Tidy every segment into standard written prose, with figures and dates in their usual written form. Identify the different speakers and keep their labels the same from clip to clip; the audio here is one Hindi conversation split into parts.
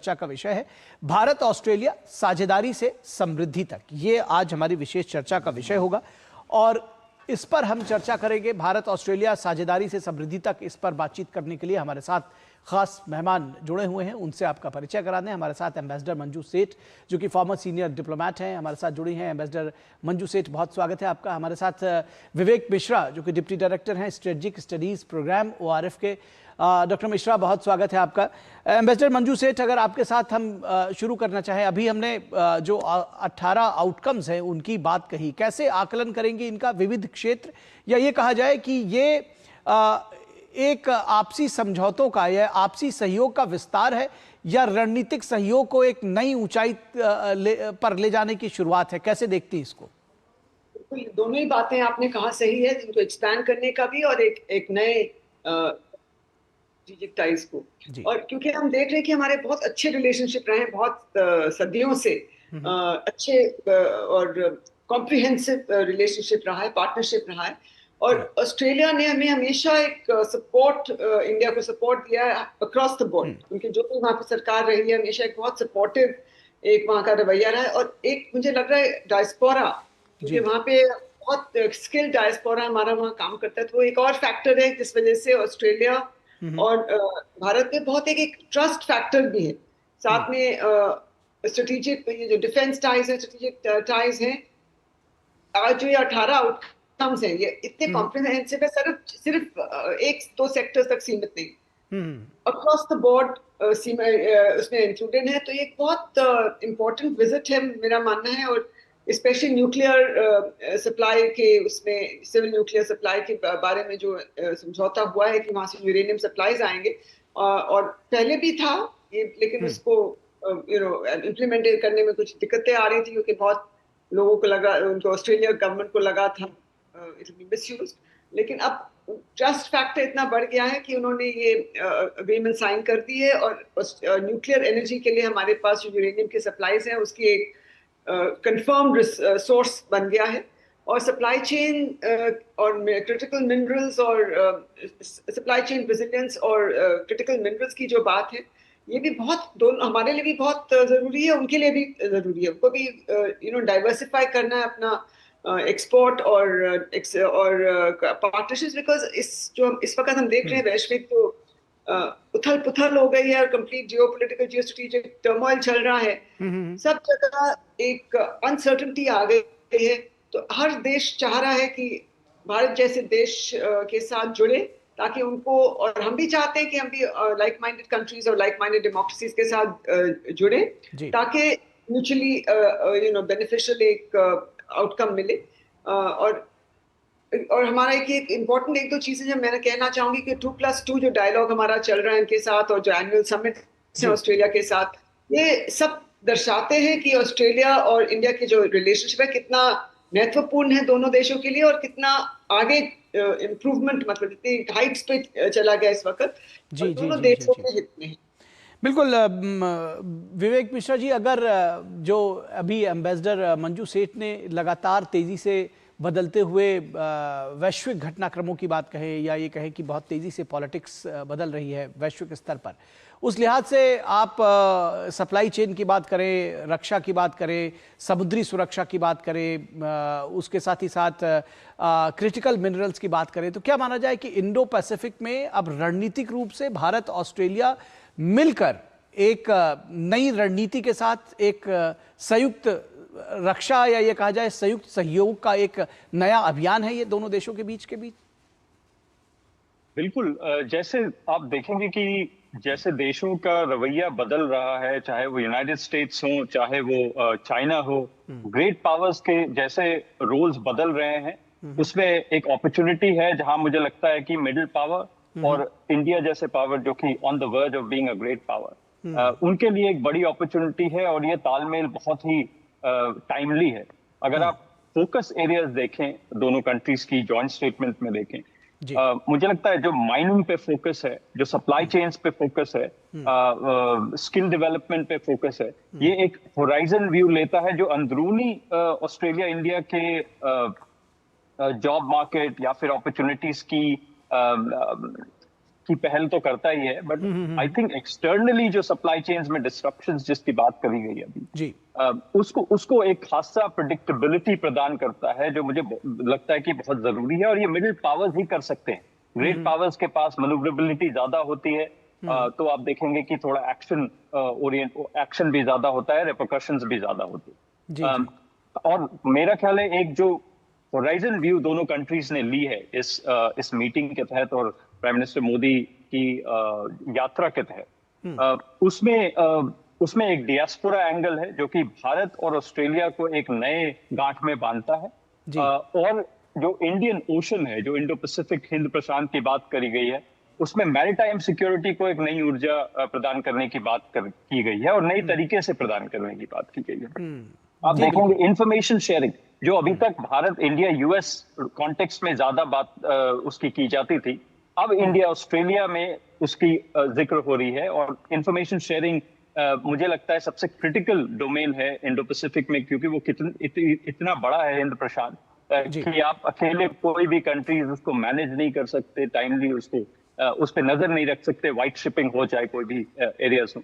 Speaker 1: चर्चा का विषय है भारत ऑस्ट्रेलिया साझेदारी से समृद्धि तक। ये आज हमारी विशेष चर्चा का विषय होगा और इस पर हम चर्चा करेंगे। भारत ऑस्ट्रेलिया साझेदारी से समृद्धि तक, इस पर बातचीत करने के लिए हमारे साथ खास मेहमान जुड़े हुए हैं, उनसे आपका परिचय करा दें। हमारे साथ एम्बेसडर मंजू सेठ जो कि फॉर्मर सीनियर डिप्लोमेट हैं, हमारे साथ जुड़ी हैं। एम्बेसडर मंजू सेठ, बहुत स्वागत है आपका। हमारे साथ विवेक मिश्रा जो कि डिप्टी डायरेक्टर हैं स्ट्रेटेजिक स्टडीज प्रोग्राम ORF के। डॉक्टर मिश्रा, बहुत स्वागत है आपका। एम्बेसडर मंजू सेठ, अगर आपके साथ हम शुरू करना चाहें, अभी हमने जो 18 आउटकम्स हैं उनकी बात कही, कैसे आकलन करेंगे इनका विविध क्षेत्र, या ये कहा जाए कि ये एक आपसी समझौतों का या आपसी सहयोग का विस्तार है, या रणनीतिक सहयोग को एक नई ऊंचाई पर ले जाने की शुरुआत है? कैसे देखती हैं इसको?
Speaker 2: दोनों ही बातें आपने कहा सही है, इनको एक्सपैंड करने का भी और एक नए स्ट्रेटेजिक टाइज को। और क्योंकि हम देख रहे हैं कि हमारे बहुत अच्छे रिलेशनशिप रहे हैं बहुत सदियों से, अच्छे और कॉम्प्रिहेंसिव रिलेशनशिप रहा है, पार्टनरशिप रहा है। और ऑस्ट्रेलिया ने हमें हमेशा एक सपोर्ट, इंडिया को सपोर्ट दिया है अक्रॉस द बोर्ड, क्योंकि जो भी वहाँ पे सरकार रही है हमेशा एक बहुत सपोर्टिव एक वहाँ का रवैया रहा है। और एक मुझे लग रहा है डायस्पोरा, क्योंकि वहाँ पे बहुत स्किल्ड डायस्पोरा हमारा वहाँ काम करता है, तो वो एक और फैक्टर है जिस वजह से ऑस्ट्रेलिया और भारत में बहुत एक ट्रस्ट फैक्टर भी है। साथ में स्ट्रेटेजिक ये जो डिफेंस टाइज है, स्ट्रेटेजिक टाइज हैं, आज जो ये 18 आउटकम्स हैं ये इतने कॉम्प्रिहेंसिव है, सिर्फ एक दो सेक्टर्स तक सीमित नहीं, अक्रॉस द बोर्ड उसमें इंक्लूडेड है। तो ये एक बहुत इम्पोर्टेंट विजिट है मेरा मानना है। और स्पेशली न्यूक्लियर सप्लाई के, उसमें सिविल न्यूक्लियर सप्लाई के बारे में जो समझौता हुआ है कि वहां से यूरेनियम सप्लाईज आएंगे, और पहले भी था ये, लेकिन उसको इम्प्लीमेंट करने में कुछ दिक्कतें आ रही थी, क्योंकि बहुत लोगों को लगा, उनको ऑस्ट्रेलिया गवर्नमेंट को लगा था इट विल बी मिसयूज्ड। लेकिन अब ट्रस्ट फैक्टर इतना बढ़ गया है कि उन्होंने ये अग्रीमेंट साइन कर दी है, और न्यूक्लियर एनर्जी के लिए हमारे पास जो यूरेनियम के सप्लाईज हैं उसकी एक कंफर्म्ड सोर्स बन गया है। और सप्लाई चेन और क्रिटिकल मिनरल्स और सप्लाई चेन रेजिलियंस और क्रिटिकल मिनरल्स की जो बात है, ये भी बहुत दोनों हमारे लिए भी बहुत जरूरी है, उनके लिए भी जरूरी है। उनको भी डाइवर्सिफाई करना है अपना एक्सपोर्ट और पार्टनरशिप्स, बिकॉज इस वक्त हम देख रहे हैं वैश्विक तो उथल पुथल हो गई है और कंप्लीट जियोपॉलिटिकल जियोस्ट्रेटेजिक टर्मोइल चल रहा है, सब जगह एक अनसर्टेनिटी आ गई है। तो हर देश चाह रहा है कि भारत जैसे देश के साथ जुड़े, ताकि उनको, और हम भी चाहते हैं कि हम भी लाइक माइंडेड कंट्रीज और लाइक माइंडेड डेमोक्रेसीज के साथ जुड़े, ताकि म्यूचुअली बेनिफिशियल एक आउटकम मिले। और हमारा एक इम्पोर्टेंट एक दो चीजें जो मैं कहना चाहूंगी कि 2+2 जो डायलॉग हमारा चल रहा है इनके साथ, और जो एनुअल समिट है ऑस्ट्रेलिया के साथ, ये सब दर्शाते हैं कि ऑस्ट्रेलिया और इंडिया के जो रिलेशनशिप है कितना महत्वपूर्ण है दोनों देशों के लिए, और कितना आगे इम्प्रूवमेंट, मतलब इतनी हाइट्स पे चला गया इस वक्त दोनों देशों के हित में है।
Speaker 1: बिल्कुल। विवेक मिश्रा जी, अगर जो अभी एम्बेसडर मंजू सेठ ने लगातार तेजी से बदलते हुए वैश्विक घटनाक्रमों की बात कहें, या ये कहें कि बहुत तेजी से पॉलिटिक्स बदल रही है वैश्विक स्तर पर, उस लिहाज से आप सप्लाई चेन की बात करें, रक्षा की बात करें, समुद्री सुरक्षा की बात करें, उसके साथ ही साथ क्रिटिकल मिनरल्स की बात करें, तो क्या माना जाए कि इंडो पैसिफिक में अब रणनीतिक रूप से भारत ऑस्ट्रेलिया मिलकर एक नई रणनीति के साथ एक संयुक्त रक्षा, या ये कहा जाए संयुक्त सहयोग का एक नया अभियान है ये दोनों देशों के बीच?
Speaker 3: बिल्कुल। जैसे आप देखेंगे कि जैसे देशों का रवैया बदल रहा है, चाहे वो यूनाइटेड स्टेट्स हो, चाहे वो चाइना हो, ग्रेट पावर्स के जैसे रोल्स बदल रहे हैं, उसमें एक अपॉर्चुनिटी है जहां मुझे लगता है कि मिडिल पावर और इंडिया जैसे पावर जो कि on the verge of being a great power, उनके लिए एक बड़ी अपॉर्चुनिटी है। और ये तालमेल बहुत ही टाइमली है। अगर आप फोकस एरियाज देखें दोनों कंट्रीज की जॉइंट स्टेटमेंट में देखें, मुझे लगता है जो माइनिंग पे फोकस है, जो सप्लाई चेन्स पे फोकस है, स्किल डेवलपमेंट पे फोकस है, ये एक होराइजन व्यू लेता है जो अंदरूनी ऑस्ट्रेलिया इंडिया के जॉब मार्केट या फिर अपॉर्चुनिटीज की की पहल तो करता ही है, बट आई थिंक एक्सटर्नली जो सप्लाई चेन्स में डिस्ट्रप्शंस जिसकी बात करी गई अभी
Speaker 1: जी
Speaker 3: उसको एक खासा प्रिडिक्टेबिलिटी प्रदान करता है, जो मुझे लगता है कि बहुत जरूरी है, और ये मिडिल पावर्स ही कर सकते हैं। ग्रेट पावर्स के पास मैन्यूवरेबिलिटी ज्यादा होती है, तो आप देखेंगे कि थोड़ा एक्शन भी ज्यादा होता है, रिपरकशंस भी ज्यादा होती है।
Speaker 1: जी
Speaker 3: और मेरा ख्याल है एक जो होराइजन व्यू दोनों कंट्रीज ने ली है इस मीटिंग के तहत और प्राइम मिनिस्टर मोदी की यात्रा के तहत, उसमें एक डियास्पोरा एंगल है जो कि भारत और ऑस्ट्रेलिया को एक नए गांठ में बांधता है। और जो इंडियन ओशन है, जो इंडो पैसिफिक हिंद प्रशांत की बात करी गई है, उसमें मैरीटाइम सिक्योरिटी को एक नई ऊर्जा प्रदान करने की बात की गई है और नई तरीके से प्रदान करने की बात की गई है। आप देखेंगे इंफॉर्मेशन शेयरिंग, जो अभी तक भारत इंडिया यूएस कॉन्टेक्स्ट में ज्यादा बात उसकी की जाती थी, अब इंडिया ऑस्ट्रेलिया में उसकी जिक्र हो रही है। और इंफॉर्मेशन शेयरिंग मुझे लगता है सबसे क्रिटिकल डोमेन है इंडो पैसिफिक में, क्योंकि वो इतना बड़ा है हिंद प्रशांत कि आप अकेले कोई भी कंट्रीज उसको मैनेज नहीं कर सकते, टाइमली उसको उस पर नजर नहीं रख सकते, व्हाइट शिपिंग हो जाए कोई भी एरियाज में।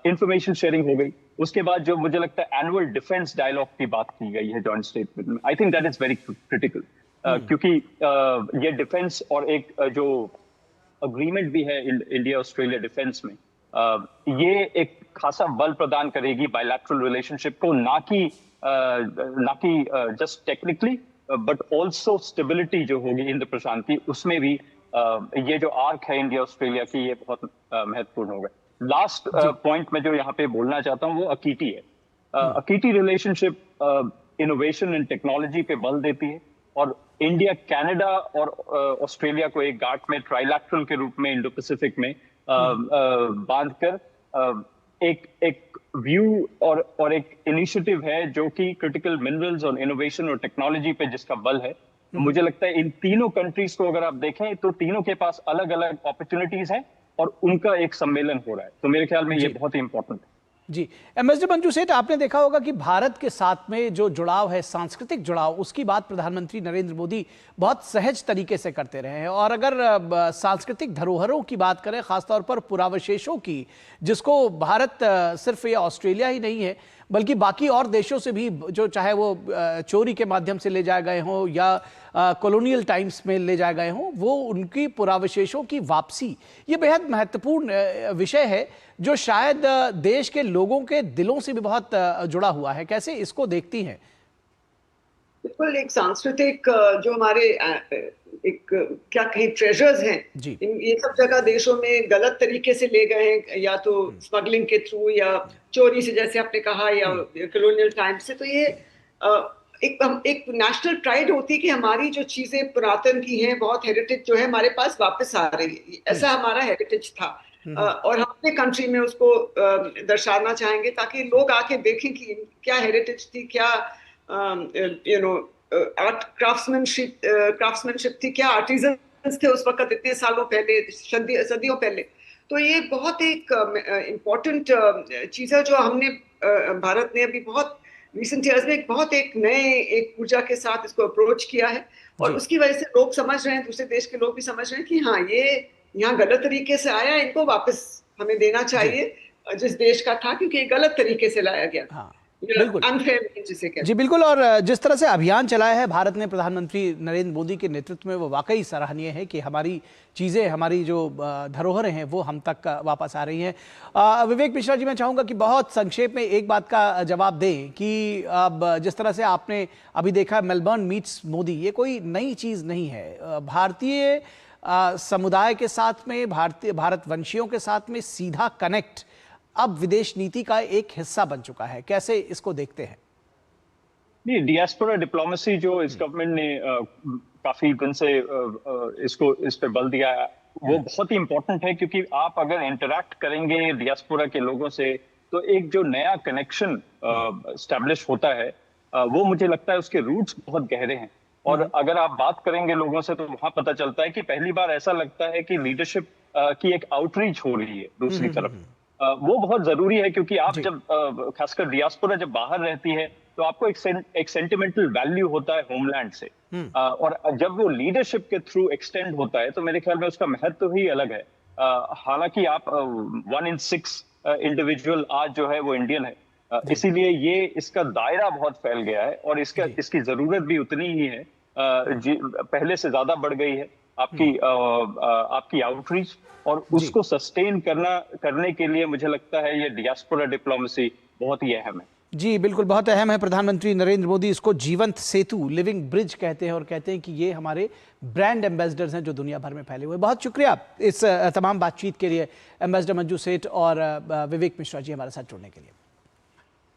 Speaker 3: इंफॉर्मेशन शेयरिंग हो गई। उसके बाद जो मुझे लगता है एनुअल डिफेंस डायलॉग की बात की गई है जॉइंट स्टेटमेंट में, I think that is very critical, क्योंकि ये डिफेंस और एक जो अग्रीमेंट भी है इंडिया ऑस्ट्रेलिया डिफेंस में, ये एक खासा बल प्रदान करेगी बायलैटरल रिलेशनशिप को, ना कि just technically but also stability जो होगी इंद्र प्रशांत की, उसमें भी ये जो आर्क है इंडिया ऑस्ट्रेलिया की, ये बहुत महत्वपूर्ण होगा। लास्ट पॉइंट में जो यहाँ पे बोलना चाहता हूँ वो अकीटी है। अकीटी रिलेशनशिप इनोवेशन एंड टेक्नोलॉजी पे बल देती है, और इंडिया कनाडा और ऑस्ट्रेलिया को एक गांठ में ट्राइलैटरल के रूप में इंडो पैसिफिक में बांधकर एक व्यू और एक इनिशिएटिव है जो कि क्रिटिकल मिनरल्स और इनोवेशन और टेक्नोलॉजी पे जिसका बल है। मुझे लगता है इन तीनों कंट्रीज को अगर आप देखें तो तीनों के पास अलग अलग अपॉर्चुनिटीज हैं और उनका एक सम्मेलन हो रहा है, तो मेरे ख्याल में ये बहुत ही इंपॉर्टेंट है।
Speaker 1: जी, एमएसडी मंजू सेठ, आपने देखा होगा कि भारत के साथ में जो जुड़ाव है, सांस्कृतिक जुड़ाव, उसकी बात प्रधानमंत्री नरेंद्र मोदी बहुत सहज तरीके से करते रहे हैं। और अगर सांस्कृतिक धरोहरों की बात करें, खासतौर पर पुरावशेषों की, जिसको भारत सिर्फ ये ऑस्ट्रेलिया ही नहीं है बल्कि बाकी और देशों से भी, जो चाहे वो चोरी के माध्यम से ले जाए गए हों या कॉलोनियल टाइम्स में ले जाए गए हों, वो उनकी पुरावशेषों की वापसी, ये बेहद महत्वपूर्ण विषय है जो शायद देश के लोगों के दिलों से भी बहुत जुड़ा हुआ है। कैसे इसको देखती हैं?
Speaker 2: बिल्कुल, एक सांस्कृतिक जो हमारे एक क्या कहें ट्रेजर्स हैं, ये सब जगह देशों में गलत तरीके से ले गए हैं, या तो स्मगलिंग के थ्रू या चोरी से, जैसे आपने कहा, या कॉलोनियल टाइम से। तो ये एक नेशनल प्राइड होती है कि हमारी जो चीजें पुरातन की हैं, बहुत हेरिटेज जो है हमारे पास वापस आ रही है। ऐसा हमारा हेरिटेज था, और हम अपने कंट्री में उसको दर्शाना चाहेंगे ताकि लोग आके देखें कि क्या हेरिटेज थी, क्या आर्ट क्राफ्ट्समैनशिप थी, क्या आर्टिजन्स थे उस वक्त, इतने सालों पहले, सदियों पहले। तो ये बहुत एक इम्पोर्टेंट चीज है जो हमने भारत ने अभी बहुत रिसेंट ईयर्स में बहुत एक नए एक ऊर्जा के साथ इसको अप्रोच किया है, और उसकी वजह से लोग समझ रहे हैं, दूसरे देश के लोग भी समझ रहे हैं कि हाँ, ये यहाँ गलत तरीके से आया, इनको वापस हमें देना चाहिए जिस देश का था, क्योंकि ये गलत तरीके से लाया गया।
Speaker 1: हाँ, बिल्कुल,
Speaker 2: जिसे कहते हैं।
Speaker 1: जी बिल्कुल। और जिस तरह से अभियान चलाया है भारत ने प्रधानमंत्री नरेंद्र मोदी के नेतृत्व में, वो वाकई सराहनीय है कि हमारी चीज़ें, हमारी जो धरोहरें हैं वो हम तक वापस आ रही हैं। विवेक मिश्रा जी, मैं चाहूँगा कि बहुत संक्षेप में एक बात का जवाब दें कि अब जिस तरह से आपने अभी देखा मेलबर्न मीट्स मोदी, ये कोई नई चीज़ नहीं है। भारतीय समुदाय के साथ में, भारतवंशियों के साथ में सीधा कनेक्ट अब विदेश नीति का एक हिस्सा बन चुका है। कैसे इसको देखते हैं?
Speaker 3: नहीं, डियास्पोरा डिप्लोमेसी जो इस गवर्नमेंट ने काफी दिन से इस पे बल दिया है, वो बहुत ही इंपॉर्टेंट है, क्योंकि आप अगर इंटरैक्ट करेंगे डियास्पोरा के लोगों से तो एक जो नया कनेक्शन एस्टैब्लिश होता है, वो मुझे लगता है उसके रूट्स बहुत गहरे हैं। और अगर आप बात करेंगे लोगों से तो वहां पता चलता है कि पहली बार ऐसा लगता है कि लीडरशिप की एक आउटरीच हो रही है दूसरी तरफ। वो बहुत जरूरी है, क्योंकि आप जब खासकर डियास्पोरा जब बाहर रहती है तो आपको एक सेंटिमेंटल वैल्यू होता है होमलैंड से, और जब वो लीडरशिप के थ्रू एक्सटेंड होता है तो मेरे ख्याल में उसका महत्व ही अलग है। हालांकि आप 1 in 6 इंडिविजुअल आज जो है वो इंडियन है, इसीलिए ये इसका दायरा बहुत फैल गया है और इसकी जरूरत भी उतनी ही है, पहले से ज्यादा बढ़ गई है आपकी आउटरीच, और उसको सस्टेन करने के लिए मुझे लगता है ये डियास्पोरा डिप्लोमेसी बहुत ही अहम है।
Speaker 1: जी बिल्कुल, बहुत अहम है। प्रधानमंत्री नरेंद्र मोदी इसको जीवंत सेतु, लिविंग ब्रिज कहते हैं और कहते हैं कि ये हमारे ब्रांड एम्बेसडर्स हैं जो दुनिया भर में फैले हुए। बहुत शुक्रिया इस तमाम बातचीत के लिए एम्बेसडर मंजू सेठ और विवेक मिश्रा जी हमारे साथ जुड़ने के लिए।